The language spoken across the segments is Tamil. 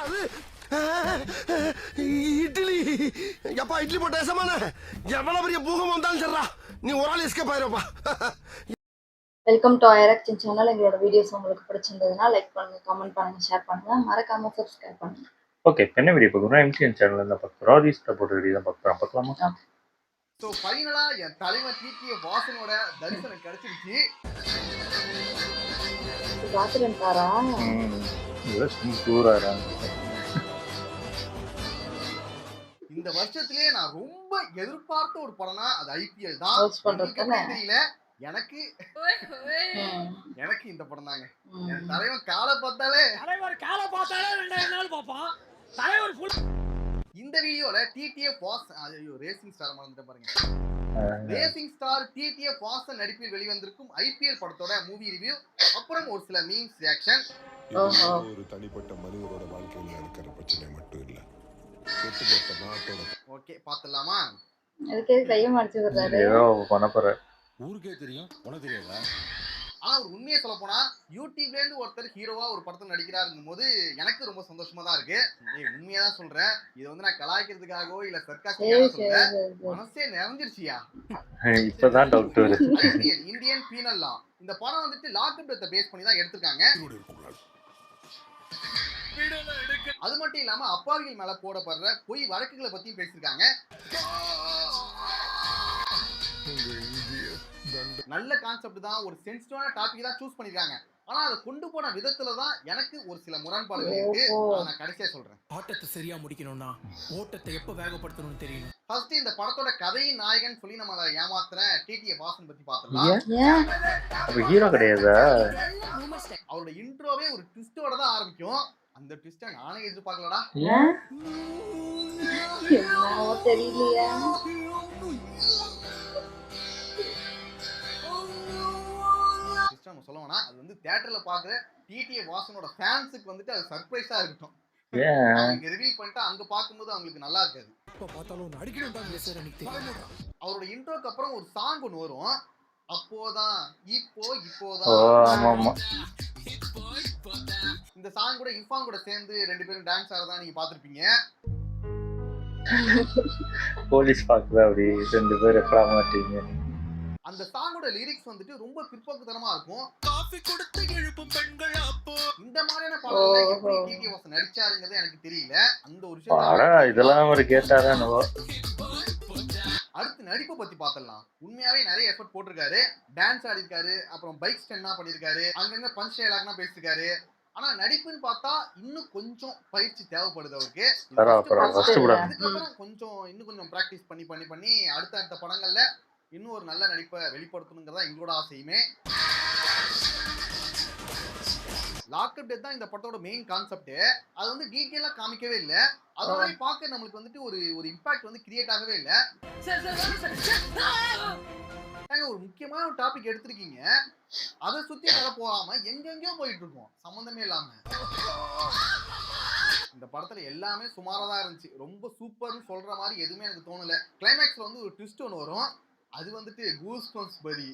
அது இட்லி எப்பா இட்லி போட்ட சமான எவ்வளவு பெரிய பூகம் வந்தாலும் சரிடா நீ ஒரு ஆள் எஸ்கேப் ஆயிருப்பா. வெல்கம் டு ஐரக்ஷன் சேனல். எங்களோட வீடியோஸ் உங்களுக்கு பிடிச்சிருந்ததுன்னா லைக் பண்ணுங்க, கமெண்ட் பண்ணுங்க, ஷேர் பண்ணுங்க, மறக்காம சப்ஸ்கிரைப் பண்ணுங்க. ஓகே, என்ன வீடியோ பார்க்கணும்? எம்சிஎன் சேனல்ல இருந்து பார்க்குறோம். ராதிஸ்டா போட்ட வீடியோ தான் பார்க்குறோம். பார்க்கலாமா? ஸோ ஃபைனலா என் தலைவர் டிடிஎஃப் வாசனோட தரிசனம் கிடைச்சிருச்சு. பாத்துட்டாரா? இந்த வருஷத்திலேயே நான் ரொம்ப எதிர்பார்த்த ஒரு படம்னா அது ஐபிஎல் தான். தெரியல எனக்கு இந்த படம் தாங்க. என் தலைவன் காலை பார்த்தாலே 2 நாள் பாப்பான் தலைவர் ஃபுல். இந்த வீடியோல டிடிஎஃப் வாசன் ரேசிங் ஸ்டார் மறந்துட்டேன் பாருங்க. ரேசிங் ஸ்டார் டிடிஎஃப் வாசன் நடிப்பில் வெளிவந்திருக்கும் ஐபிஎல் படத்தோட மூவி ரிவ்யூ, அப்புறம் ஒரு சில மீம்ஸ் ரியாக்ஷன். ஒரு தனிப்பட்ட மனிதரோட வாழ்க்கையில் நடக்கிற பிரச்சனை மட்டும் இல்ல, ஒட்டுமொத்த நாட்டோட. ஓகே, பாத்துடலாமா? அதுக்கே கையை மடிச்சு விடுறாரு. ஏதோ பண்ண போற. ஊருக்கே தெரியும், உனக்கு தெரியாதா? ஆனா ஒரு உண்மையை சொல்ல போனா யூடியூப்ல இருந்து ஒருத்தர் ஹீரோவா ஒரு படத்துல நடிக்கிறாருங்கும் போது எனக்கு ரொம்ப சந்தோஷமா தான் இருக்கு. உண்மையா தான் சொல்றேன். இது வந்து நான் கலாய்க்கிறதுக்காகவோ இல்ல சர்க்காஸ்டிக்காக சொல்றேன். மனசே நிறைஞ்சிருச்சியா. இப்பதான் டவுட் வருது. இந்தியன் பீனல் லா இந்த படம் வந்துட்டு லாக்அப் டெத்தை பேஸ் பண்ணி தான் எடுத்திருக்காங்க. அது மட்டும் இல்லாம அப்பாவிகள் மேல போடப்படுற பொய் வழக்குகளை பத்தியும் பேசியிருக்காங்க. நல்ல கான்செப்ட் தான், ஒரு சென்சிட்டிவான டாபிக் தான் சூஸ் பண்ணிருக்காங்க. ஆனா அதை கொண்டு போன விதத்துல தான் எனக்கு ஒரு சில முரண்பாடுகள் இருக்கு. நான் கடைசியா சொல்றேன். ஆட்டத்தை சரியா முடிக்கணும்னா ஓட்டத்தை எப்ப வேகப்படுத்தணும்னு தெரியணும். ஃபர்ஸ்ட் இந்த படத்தோட கதையின் நாயகன் சொல்லி நம்ம அதை ஏமாத்துற டிடிஎஃப் வாசன் பத்தி பார்த்தலாம். அப்ப ஹீரோ கிடையாதா? அவரோட இன்ட்ரோவே ஒரு ட்விஸ்டோட தான் ஆரம்பிக்கும். அந்த ட்விஸ்ட நானே எதிர்பார்க்கலடா. தெரியலையா? நம்ம சொல்லணும்னா அது வந்து தியேட்டர்ல பாக்குற டிடிஎஃப் வாசனோட ஃபேன்ஸுக்கு வந்துட்டு அது சர்ப்ரைஸா இருக்கட்டும். அவங்க ரிவீல் பண்ணிட்டு அங்க பாக்கும்போது அவங்களுக்கு நல்லா இருக்காது. அவரோட இன்ட்ரோக்கு அப்புறம் ஒரு சாங் ஒன்று வரும். அப்போதான் இப்போதான் இந்த சாங் கூட இன்ஃபாங் கூட சேர்ந்து 2 பேரும் டான்ஸ் ஆடுறதா நீங்க பாத்திருப்பீங்க. போலீஸ் பாக்குதா அப்படி 2 பேர் எப்படா மாட்டீங்க. அந்த சாங்கோட லிரிக்ஸ் வந்துட்டு ரொம்ப பிற்போக்குத்தனமா இருக்கும். இந்த மாதிரியான பாடல்களை எப்படி டிடிஎஃப் வாசன் நடிச்சாருங்கிறது எனக்கு தெரியல. அந்த ஒரு விஷயம் இதெல்லாம் ஒரு கேட்டாரா. அடுத்து நடிப்பை பத்தி பார்த்தலாம். உண்மையாவே நிறைய எஃபர்ட் போட்டிருக்காரு. டான்ஸ் ஆடிருக்காரு, அப்புறம் பைக் ஸ்டன்னா பண்ணிருக்காரு, அங்கங்க பஞ்ச் டயலாக்னா பேசிருக்காரு. ஆனா நடிப்புன்னு பார்த்தா இன்னும் கொஞ்சம் பயிற்சி தேவைப்படுது அவருக்கு. அதுக்கப்புறம் இன்னும் கொஞ்சம் பிராக்டிஸ் பண்ணி அடுத்த படங்கள்ல இன்னும் ஒரு நல்ல நடிப்பை வெளிப்படுத்தணுங்கிறதா எங்களோட ஆசையுமே. லாக்அப் டெத் தான் இந்த படத்தோட மெயின் கான்செப்ட். அது வந்து டீட்டெயிலா காமிக்கவே இல்லை. அதனால பார்க்க நம்மளுக்கு வந்துட்டு ஒரு இம்பாக்ட் வந்து கிரியேட் ஆகவே இல்லை. ஒரு முக்கியமான ஒரு டாபிக் எடுத்திருக்கீங்க, அதை சுத்தி வர போகாம எங்கெங்கயோ போயிட்டு இருக்கோம் சம்பந்தமே இல்லாம. இந்த படத்துல எல்லாமே சுமாரா தான் இருந்துச்சு. ரொம்ப சூப்பர்னு சொல்ற மாதிரி எதுவுமே எனக்கு தோணல. கிளைமேக்ஸ்ல வந்து ஒரு ட்விஸ்ட் ஒன்று வரும். அது வந்துட்டு கூஸ்பம்ப்ஸ் படி.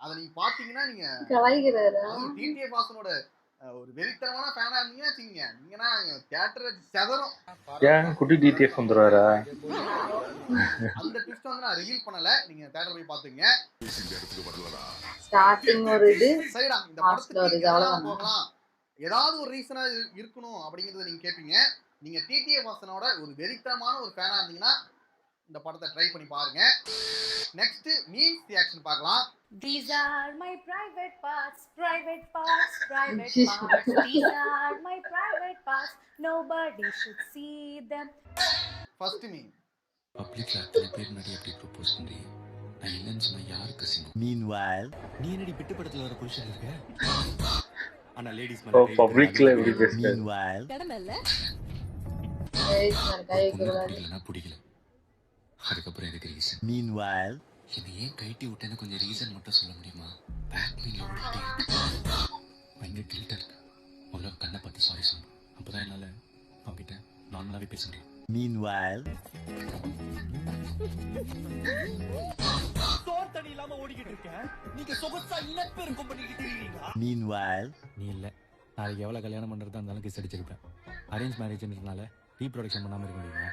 அத நீங்க பாத்தீங்கன்னா நீங்க டிடிஎஃப் வாசனோட ஒரு வெறித்தனமான ஃபேனா இருந்தீங்கன்னா வச்சுக்கீங்க, நீங்கன்னா தியேட்டர் செதறும். ஏன் குட்டி டிடிஎஃப் வந்துருவாரா? அந்த ட்விஸ்ட் வந்து நான் ரிவீல் பண்ணல, நீங்க தியேட்டர் போய் பாத்துங்க. ஸ்டார்டிங் ஒரு இது சரிடா, இந்த படத்துக்கு போகலாம் ஏதாவது ஒரு ரீசனா இருக்கணும் அப்படிங்கறத நீங்க கேப்பீங்க. நீங்க டிடிஎஃப் வாசனோட ஒரு வெறித்தனமான ஒரு ஃபேனா இருந்தீங்கன்னா இந்த படத்தை ட்ரை பண்ணி பாருங்க. நெக்ஸ்ட் மீம்ஸ் ரியாக்ஷன் பார்க்கலாம். These are my private parts. These are my private parts. Nobody should see them. First meme. பப்ளிக்ல அத்தனை பேர் முன்னாடி எப்படி ப்ரோபோஸ் பண்ணி நான் இல்லைன்னு சொன்னா யாருக்கு சிங்கம். Meanwhile நீ என்னடி பிட்டு படத்துல வர பொசிஷன் இருக்க? ஆனா லேடிஸ் மேல பப்ளிக்ல எப்படி பேசுற? Meanwhile கடமல்ல பிடிக்கல. அதுக்கப்புறம் எதுக்கு ரீசன்? Meanwhile என்னை ஏன் கைட்டி விட்டேன்னு கொஞ்சம் ரீசன் மட்டும் சொல்ல முடியுமா? பேக்மீன்ல ஓடிட்டே பயங்கர கில்ட்டா இருக்கு. முதல்ல கண்ணை பார்த்து சாரி சொல்லணும். அப்போதான் என்னால அவங்ககிட்ட நார்மலாவே பேச முடியும். Meanwhile தண்ணி இல்லாம ஓடிக்கிட்டு இருக்கேன். நீங்க சொகசா இனப்பெருக்கம் பண்ணிக்கிட்டு இருக்கீங்களா? Meanwhile, நீ இல்ல. நாளைக்கு எவ்வளவு கல்யாணம் பண்றதா இருந்தாலும் கிஸ் அடிச்சிருப்பேன். அரேஞ்ச் மேரேஜ்ன்றதுனால ரீப்ரொடக்ஷன் பண்ணாம இருக்க முடியுமா?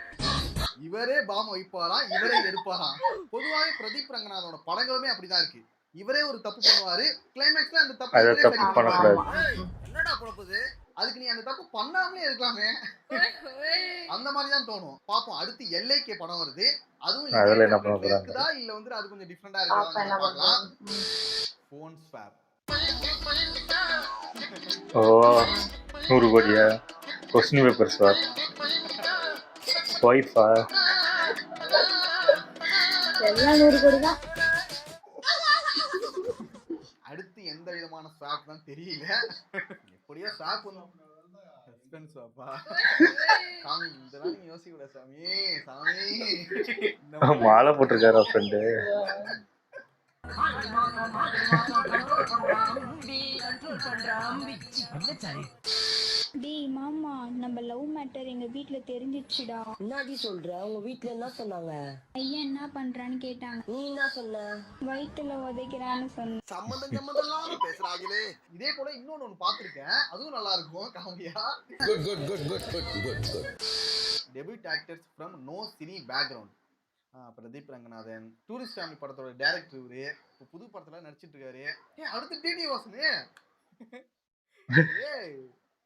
இவரே பாம் வைப்பாராம், இவரே எடுப்பாராம். பொதுவாகவே பிரதீப் ரங்கநாதனோட படங்களுமே அப்படிதான் இருக்கு. இவரே ஒரு தப்பு பண்ணுவாரு, கிளைமேக்ஸ்ல அந்த தப்பு அதை இவரே தப்பு சரி பண்ணக்கூடாது. பண்ணுவாரு. என்னடா குழப்பது, அதுக்கு நீ அந்த தப்பு பண்ணாமலே இருக்கலாமே, அந்த மாதிரி தான் தோணும். பாப்போம் அடுத்து LAK படம் வருது, அதுவும் இதே அதுல என்ன template ல பண்ண போறாங்க? இருக்குதா இல்ல வந்து அது கொஞ்சம் டிஃபரெண்டா பாப்பா என்ன இருக்குதா பார்க்கலாம். பண்றாங்க. ஃபோன் ஸ்வாப் ஓ 100 கோடியா? கொஸ்டின் பேப்பர் சார் ஒய்ஃபா? எல்லாம் 100 கோடி தான். அடுத்து எந்த விதமான ஸ்வாப் தான் தெரியல. எப்படியோ ஸ்வாப் ஹஸ்பண்ட் ஸ்வாப்பா சாமி, இதெல்லாம் நீங்க யோசிக்க கூடாது சாமி. சாமி இந்த மாதிரி மாலை போட்டிருக்காரா ஃப்ரெண்டு? டேய் மாமா, நம்ம லவ் மேட்டர் எங்க வீட்ல தெரிஞ்சிச்சுடா. என்னடி சொல்ற? உங்க வீட்ல என்ன சொன்னாங்க? ஐயா என்ன பண்றான்னு கேட்டாங்க. நீ என்ன சொன்ன? வயித்துல உதைக்கிறான்னு சொன்ன. சம்பந்தம் இல்லாம பேசுறாங்களே. இதே போல இன்னொன்னு ஒண்ணு பாத்திருக்கேன், அதுவும் நல்லா இருக்கும் காமெடியா. Debut actors from no cine background. Pradeep Ranganathan tourist family படத்தோட டைரக்டர் இவரு. இப்போ புது படத்துல நடிச்சிட்டு இருக்காரு. அடுத்து டிடி வாசனு.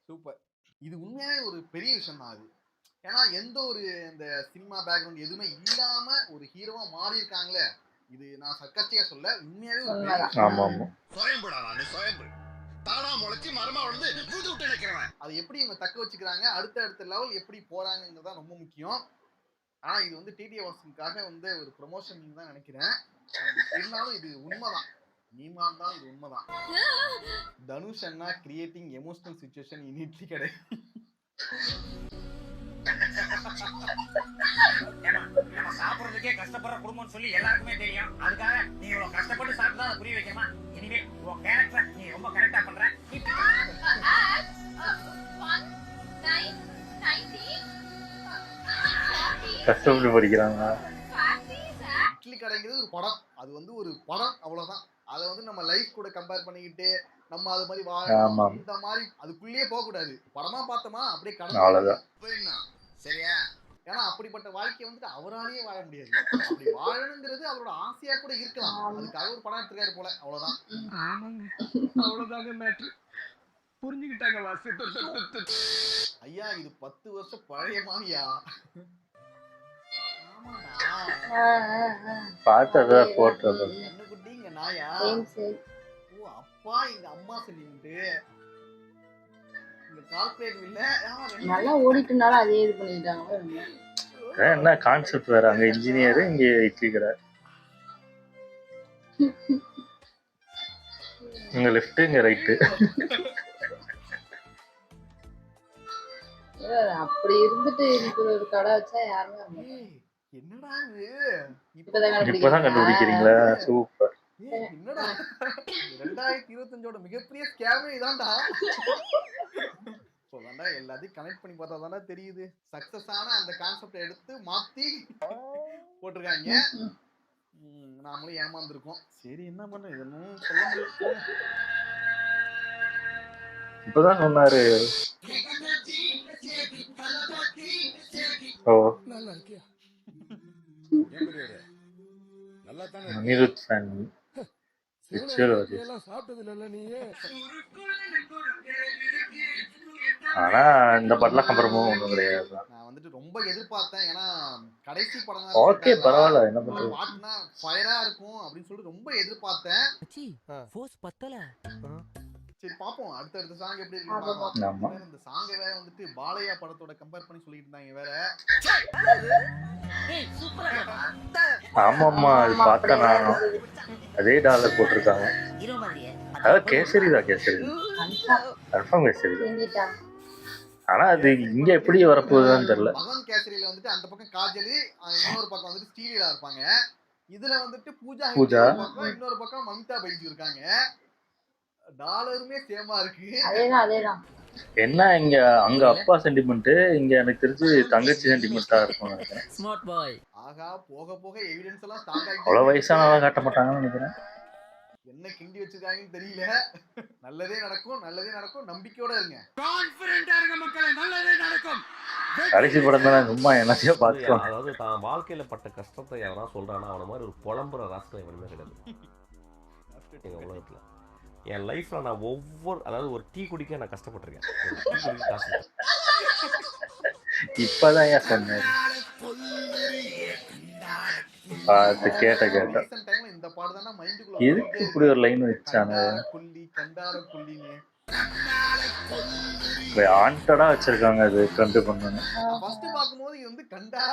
சூப்பர். இது உண்மையாவே ஒரு பெரிய விஷயம் தான் அது. ஏன்னா எந்த ஒரு இந்த சினிமா பேக்ரவுண்ட் எதுவுமே இல்லாம ஒரு ஹீரோவா மாறி இருக்காங்களே, இது நான் சர்க்காஸ்டிக்கா சொல்ல, உண்மையாவே ஒரு பெரிய விஷயம். ஆமா ஆமா. சுயம்புடா நானு சுயம்பு. தானா முளைச்சி மரமா வளர்ந்து வீட்டு விட்டு நிக்கிறவன். அது எப்படி இவங்க தக்க வச்சுக்கிறாங்க, அடுத்த லெவல் எப்படி போறாங்கிறது தான் ரொம்ப முக்கியம். ஆனா இது வந்து டிடி வாசனுக்காக வந்து ஒரு ப்ரொமோஷன் தான் நினைக்கிறேன். இருந்தாலும் இது உண்மைதான், நீமா இருந்தாலும் இது உண்மைதான். தனுஷ் அண்ணா creating emotional situation in Idli Kadai. சாப்பிடுறதுக்கே கஷ்டப்படுற குடும்பம்னு சொல்லி எல்லாருக்குமே தெரியும். அதுக்காக நீ இவ்வளவு கஷ்டப்பட்டு சாப்பிட்டு அதை புரிய வைக்கணுமா? இனிமே உன் கேரக்டர் நீ ரொம்ப கரெக்டா பண்ற. கஷ்டப்பட்டு படிக்கிறாங்க. இட்லி கடைங்கிறது ஒரு படம், அது வந்து ஒரு படம் அவ்வளவுதான். அதை வந்து நம்ம லைஃப் கூட கம்பேர் பண்ணிக்கிட்டு நம்ம அது மாதிரி வாழணும் இந்த மாதிரி அதுக்குள்ளேயே போக கூடாது. படமா பார்த்தோமா அப்படியே அவ்வளவுதான். கடமை சரியா? ஏன்னா அப்படிப்பட்ட வாழ்க்கையை வந்துட்டு அவராலேயே வாழ முடியாது. அப்படி வாழணுங்கிறது அவரோட ஆசையா கூட இருக்கலாம், அதுக்காக ஒரு படம் எடுத்துருக்காரு போல, அவ்வளவுதான். அவ்வளவுதாங்க மேட்ரு. புரிஞ்சுக்கிட்டாங்க வாசு. ஐயா இது 10 வருஷம் பழைய மாவியா? பார்த்ததா போட்டது. என்ன குட்டிங்க நாயா? ஓ அப்பா எங்க அம்மா சொல்லிட்டு இந்த கால்குலேட் இல்ல நல்லா ஓடிட்டுனால அதே இது பண்ணிட்டாங்க. என்ன கான்செப்ட் வேற, அங்க இன்ஜினியர் இங்க இட்லி கடை. இங்க லெஃப்ட் இங்க ரைட்டு. அப்படி இருந்துட்டு எனக்கு ஒரு கடை வச்சா யாருமே என்னடா இது இப்பதான் கண்டுபிடிக்கிறீங்களா? சூப்பர். என்னடா 2025ஓட மிகப்பெரிய ஸ்கேமே இதான்டா. சொல்றேன்டா, எல்லாத்தையும் கனெக்ட் பண்ணி பார்த்தா தானே தெரியுது. சக்சஸ் ஆன அந்த கான்செப்டை எடுத்து மாத்தி போட்டிருக்காங்க. நாமளும் ஏமாந்துருக்கோம். சரி என்ன பண்ண, இதெல்லாம் சொல்ல முடியும். இப்பதான் சொன்னாரு. ஓ நல்லா இருக்கியா? நல்லா தானே அனிருத் ஃபேன். சாப்பிட்டது இல்ல நீ? ஆனா இந்த படம்லாம் கம்பேர் பண்ண ஒண்ணும் கிடையாது. நான் வந்துட்டு ரொம்ப எதிர்பார்த்தேன், ஏன்னா கடைசி படம் ஓகே பரவாயில்ல, என்ன பண்றது, பாட்டுனா ஃபயரா இருக்கும் அப்படின்னு சொல்லிட்டு ரொம்ப எதிர்பார்த்தேன். சரி பாப்போம் அடுத்த சாங் எப்படி இருக்கு. ஆமா. இந்த சாங் வேற வந்துட்டு பாலையா படத்தோட கம்பேர் பண்ணி சொல்லிட்டு இருந்தாங்க வேற. ஆமாம்மா அது பார்த்தேன் நானும். அதே டாலர் போட்டிருக்காங்க. அதாவது கேசரி தான், கேசரி கன்ஃபார்ம் கேசரி தான். ஆனா அது இங்க எப்படி வரப்போகுதுன்னு தெரியல. மகன் கேசரியில வந்துட்டு அந்த பக்கம் காஜலி, இன்னொரு பக்கம் வந்துட்டு ஸ்ரீலீலா இருப்பாங்க. இதுல வந்துட்டு பூஜா இன்னொரு பக்கம் மமிதா பைஜு இருக்காங்க. டாலருமே சேமா இருக்கு. அதேதான். என்ன இங்க அங்க அப்பா சென்டிமெண்ட், இங்க எனக்கு தெரிஞ்சு தங்கச்சி சென்டிமெண்டா இருக்கும் நினைக்கிறேன். ஆகா போக போக எவிடன்ஸ் எல்லாம் ஸ்ட்ராங் ஆகிட்டு அவ்வளவு வயசானவங்க காட்ட மாட்டாங்கன்னு நினைக்கிறேன். என்ன கிண்டி வச்சிருக்காங்கன்னு தெரியல. நல்லதே நடக்கும் நம்பிக்கையோட இருங்க. கான்ஃபிடென்ட்டா இருங்க மக்களே, நல்லதே நடக்கும். கடைசி படம் தானே, சும்மா என்னத்தையோ பார்த்துக்கலாம். அதாவது தான் வாழ்க்கையில பட்ட கஷ்டத்தை எவனா சொல்றானா அவன மாதிரி ஒரு புலம்புற ராஷ்டிரம் எவனுமே கிடையாது எங்க உலகத்துல. என் லைஃப்ல நான் அதாவது ஒரு டீ குடிக்க நான் கஷ்டப்பட்டிருக்கேன். இப்பதான் ஏன் சொன்னேன் பார்த்து கேட்ட ரீசன்ட் டைம்ல இந்த பாட்டு தான மைண்டுக்குள்ள எதுக்கு இப்படி ஒரு லைன் வச்சானு கண்டார குள்ளின்னு ஆண்டடா வச்சிருக்காங்க. அது கண்டு பண்ணணும். ஃபர்ஸ்ட் பாக்கும்போது இது வந்து கண்டா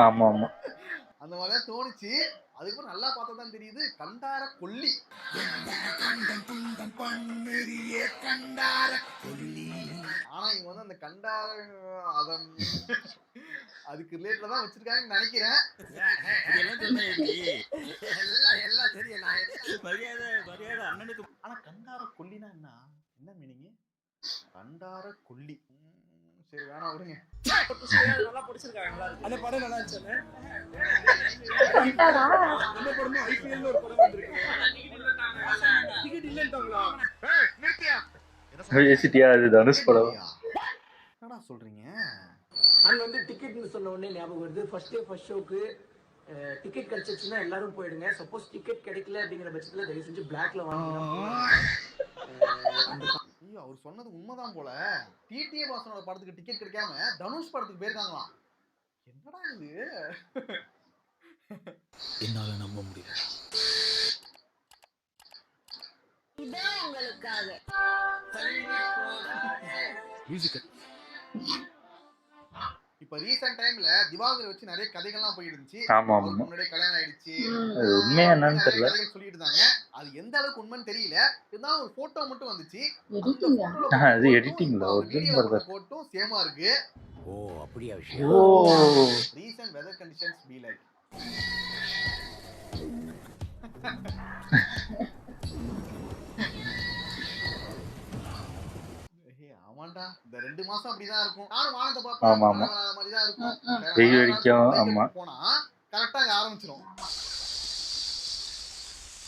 ஆமா ஆமா அந்த மாதிரி தான் தோணுச்சு. அதுக்கப்புறம் நல்லா பார்த்தா தான் தெரியுது கண்டார கொல்லி. ஆனா இவங்க வந்து அந்த கண்டார அதன் அதுக்கு ரிலேட்டடா தான் வச்சிருக்காங்கன்னு நினைக்கிறேன். எல்லாம் தெரியும். மரியாதை அண்ணனுக்கு. ஆனா கண்டார கொல்லினா என்ன மீனிங்? கண்டார கொல்லி சரி வேணாம் விடுங்க. நல்லா படிச்சிருக்காங்க. அந்த படம் நல்லா இருந்துச்சு. அந்த படமும் ஐபிஎல்ல ஒரு படம் வந்திருக்கு. டிக்கெட் இல்லன்றாங்களா? நிறுத்தியா? பேசிட்டியா? அது தனுஷ் படம். என்னடா சொல்றீங்க? அங்க வந்து டிக்கெட்னு சொன்ன உடனே ஞாபகம் வருது. ஃபர்ஸ்ட் ஷோக்கு டிக்கெட் கிடைச்சிச்சுன்னா எல்லாரும் போயிடுங்க. சப்போஸ் டிக்கெட் கிடைக்கல அப்படிங்கிற பட்சத்துல தயவு செஞ்சு பிளாக்ல வாங்கிக்கலாம். ஐயோ அவர் சொன்னது உண்மைதான் போல. டிடிஏ வாசனோட படத்துக்கு டிக்கெட் கிடைக்காம தனுஷ் படத்துக்கு போயிருக்காங்களாம். என்னடா இது? என்னால நம்ப முடியல. இப்ப ரீசன்ட் டைம்ல திவாகர் வச்சு நிறைய கதைகள்லாம் போயிட்டு இருந்துச்சு. ஆமா ஆமா முன்னாடியே கல்யாணம் ஆயிடுச்சு. அது உண்மையா என்னன்னு தெரியல. சொல்லிட்டு இருந்தாங்க. அது எந்த அளவுக்கு உண்மைன்னு தெரியல. இருந்தாலும் ஒரு போட்டோ மட்டும் வந்துச்சு. அது எடிட்டிங்ல ஒரு போட்டோ சேமா இருக்கு. ஓ அப்படியே விஷயம். ஓ recent weather conditions be like. ஆமாண்டா இந்த 2 மாசம் அப்படிதான் இருக்கும். நானும் வானத்தை பாப்பேன். ஆமா ஆமா மாதிரி தான் இருக்கும். வெயில் அடிக்கும். ஆமா போனா கரெக்டா அங்க ஆரம்பிச்சிரும்.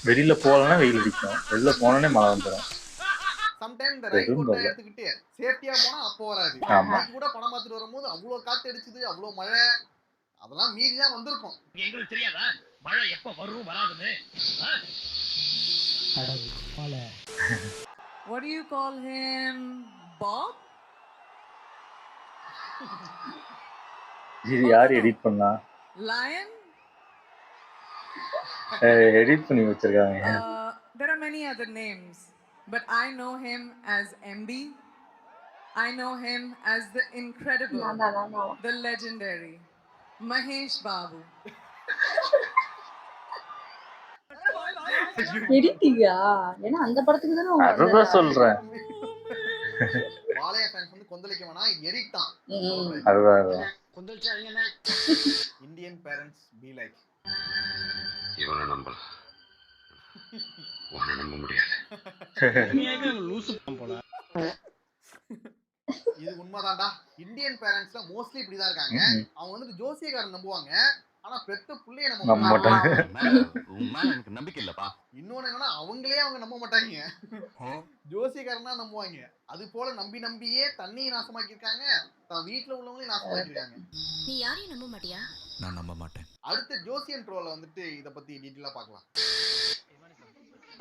வெளியில போலனா வெயில் அடிக்கும், வெளில போனனே மழை வந்துரும். சம்டைம் இந்த ரைட் ரோட்ல எடுத்துக்கிட்டு சேஃப்டியா போனா அப்போ வராது. இன்னைக்கு கூட படம் பார்த்துட்டு வரும்போது அவ்வளோ காத்து அடிச்சுது, அவ்வளோ மழை, அதெல்லாம் மீறி தான் வந்திருக்கும். எங்களுக்கு தெரியாதா மழை எப்ப வரும் வராதுன்னு? What do you call him? Bob? இது யார் எடிட் பண்ணா? Lion? எடிட் பண்ணி வச்சிருக்காங்க. There are many other names, but I know him as MB. I know him as the incredible, the legendary Mahesh Babu. எடிட்டிங்கா? ஏன்னா அந்த படத்துக்கு தானே அதுதான் சொல்றேன். வாளையா ஃபேன்ஸ் வந்து கொந்தளிக்க வேணாம், இது எடிட் தான். அதுதான் கொந்தளிச்சாங்க என்ன? இந்தியன் பேரண்ட்ஸ் பீ லைக். இவனை நம்பலாம், உன்னை நம்ப முடியாது. இது உண்மைதான்டா. இந்தியன் பேரண்ட்ஸ்ல மோஸ்ட்லி இப்படிதான் இருக்காங்க. அவங்க வந்துட்டு ஜோசியக்காரன் நம்புவாங்க, ஆனா பெத்த புள்ளைய நம்ப மாட்டாங்க. எனக்கு நம்பிக்கை இல்லப்பா. இன்னொன்னு என்னன்னா அவங்களே அவங்க நம்ப மாட்டாங்க, ஜோசியக்காரன் தான் நம்புவாங்க. அது போல நம்பியே தண்ணியை நாசமாக்கி இருக்காங்க, தான் வீட்டுல உள்ளவங்களையும் நாசமாக்கி இருக்காங்க. நீ யாரையும் நம்ப மாட்டியா? நான் நம்ப மாட்டேன். அடுத்து ஜோசியன் ட்ரோல வந்துட்டு இத பத்தி டீடைலா பார்க்கலாம்.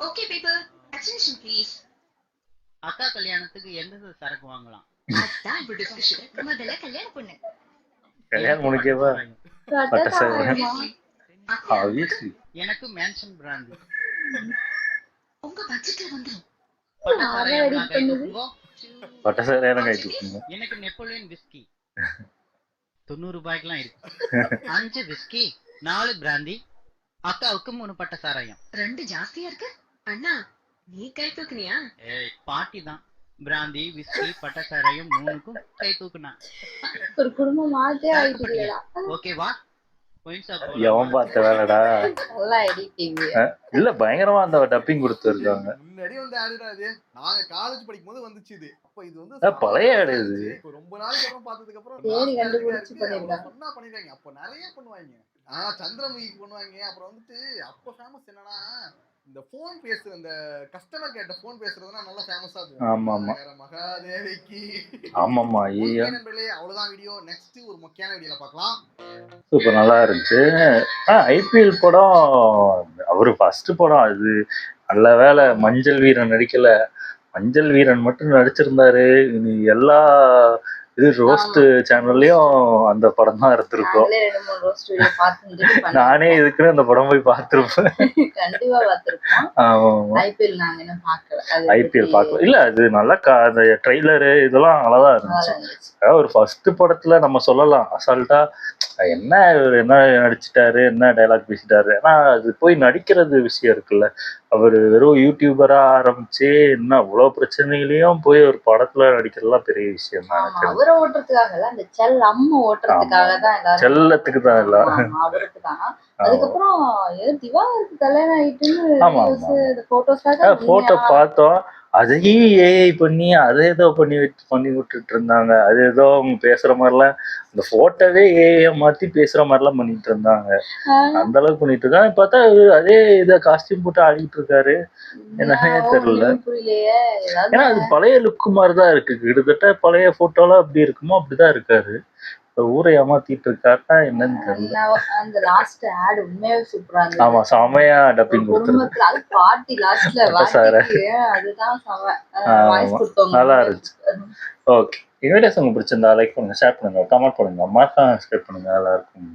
Okay people, attention please. அக்கா கல்யாணத்துக்கு எந்த சரக்கு வாங்கலாம்? அதான் இப்ப டிஸ்கஷன். முதல்ல கல்யாணம் பொண்ணு. கல்யாணம் முழுக்கேவா? எனக்கு மேன்ஷன் பிராண்ட். உங்க பட்ஜெட்ல வந்துரும். பட்டசாரையான கை தூக்குங்க. எனக்கு நெப்போலியன் விஸ்கி 90 ரூபாய்க்குலாம் இருக்கு. 5 விஸ்கி, 4 பிராந்தி, அக்காவுக்கு 3 பட்ட சாராயம். 2 ஜாஸ்தியா இருக்கு அண்ணா. நீ கை தூக்குனியா? ஏய் பாட்டி தான். பிராந்தி, விஸ்கி, பட்ட சாராயம் 3க்கும் கை தூக்குனா. ஒரு குடும்பம் மாத்தே ஆயிடுச்சுடா. ஓகேவா? எவன் பார்த்த வேலைடா. நல்லா எடிட்டிங். இல்ல பயங்கரமா அந்த டப்பிங் கொடுத்துருக்காங்க. முன்னாடி வந்து ஆடுடா இது. நாங்க காலேஜ் படிக்கும்போது வந்துச்சு இது. அப்ப இது வந்து பழைய ஆடு இது. ரொம்ப நாளைக்கு அப்புறம் பார்த்ததுக்கு அப்புறம் தேடி கண்டுபிடிச்சு பண்ணிருக்காங்க. சொன்னா பண்ணிருக்காங்க. அப்ப நிறைய பண்ணுவாங்க. சந்திரமுகிக்கு பண்ணுவாங்க. அப்புறம் வந்துட்டு அப்ப ஃபேமஸ் என்னன்னா இந்த போன் பேசுற அந்த கஸ்டமர் கேட்ட போன் பேசுறதுனா நல்லா ஃபேமஸா போகும். ஆமா ஆமா. மகாதேவிக்கு. ஆமாமா. ஐயா. அவ்வளவுதான் வீடியோ. நெக்ஸ்ட் ஒரு முக்கியமான வீடியோல பார்க்கலாம். சூப்பர் நல்லா இருந்துச்சு. ஐபிஎல் படம் அவரு ஃபர்ஸ்ட் படம் அது. நல்ல வேலை மஞ்சள் வீரன் நடிக்கல. மஞ்சள் வீரன் மட்டும் நடிச்சிருந்தாரு. எல்லா இது ரோஸ்ட் சேனல்லயும் அந்த படம் தான் எடுத்திருக்கோம். நானே இதுக்குன்னு அந்த படம் போய் பார்த்திருப்பேன். கண்டிப்பா பார்த்திருப்போம். ஆமா. ஐபிஎல் பார்க்கல. இல்ல அது நல்லா அந்த ட்ரெய்லரு இதெல்லாம் நல்லாதான் இருந்துச்சு. ஒரு ஃபர்ஸ்ட் படத்துல நம்ம சொல்லலாம் அசால்ட்டா என்ன என்ன நடிச்சிட்டாரு என்ன டைலாக் பேசிட்டாரு. ஆனா அது போய் நடிக்கிறது விஷயம் இருக்குல்ல. அவரு வெறும் யூடியூபரா ஆரம்பிச்சு என்ன அவ்வளவு பிரச்சனைகளையும் போய் ஒரு படத்துல நடிக்கிறதுலாம் பெரிய விஷயம் தான். செல்லத்துக்கு தான் இல்ல அதுக்கப்புறம் திவாகருக்கு கல்யாணம் ஆயிட்டு போட்டோ பார்த்தோம். அதையும் ஏஐ பண்ணி அதை ஏதோ பண்ணி விட்டுட்டு இருந்தாங்க. அது ஏதோ அவங்க பேசுற மாதிரிலாம் அந்த போட்டோவே ஏஐ மாத்தி பேசுற மாதிரிலாம் பண்ணிட்டு இருந்தாங்க. அந்த அளவுக்கு பண்ணிட்டு இருக்காங்க. பார்த்தா அதே இதை காஸ்டியூம் போட்டு ஆடிட்டு இருக்காரு. என்னன்னே தெரியல. ஏன்னா அது பழைய லுக்கு மாதிரிதான் இருக்கு. கிட்டத்தட்ட பழைய போட்டோலாம் அப்படி இருக்குமோ அப்படிதான் இருக்காரு. ஊரை ஏமாத்திட்டு இருக்காருன்னா என்னன்னு தெரியல. அந்த லாஸ்ட் ஆட் உண்மையாவே சூப்பரா இருந்துச்சு. ஆமா செமையா டப்பிங் கொடுத்துருக்கு. அது பாட்டி லாஸ்ட்ல அதுதான் வாய்ஸ் கொடுத்தோம். நல்லா இருந்துச்சு. ஓகே. இந்த வீடியோஸ் உங்களுக்கு பிடிச்சிருந்தா லைக் பண்ணுங்க, ஷேர் பண்ணுங்க, கமெண்ட் பண்ணுங்க, மறக்காம சப்ஸ்கிரைப் பண்ணுங்க. நல்லா இருக்கும்.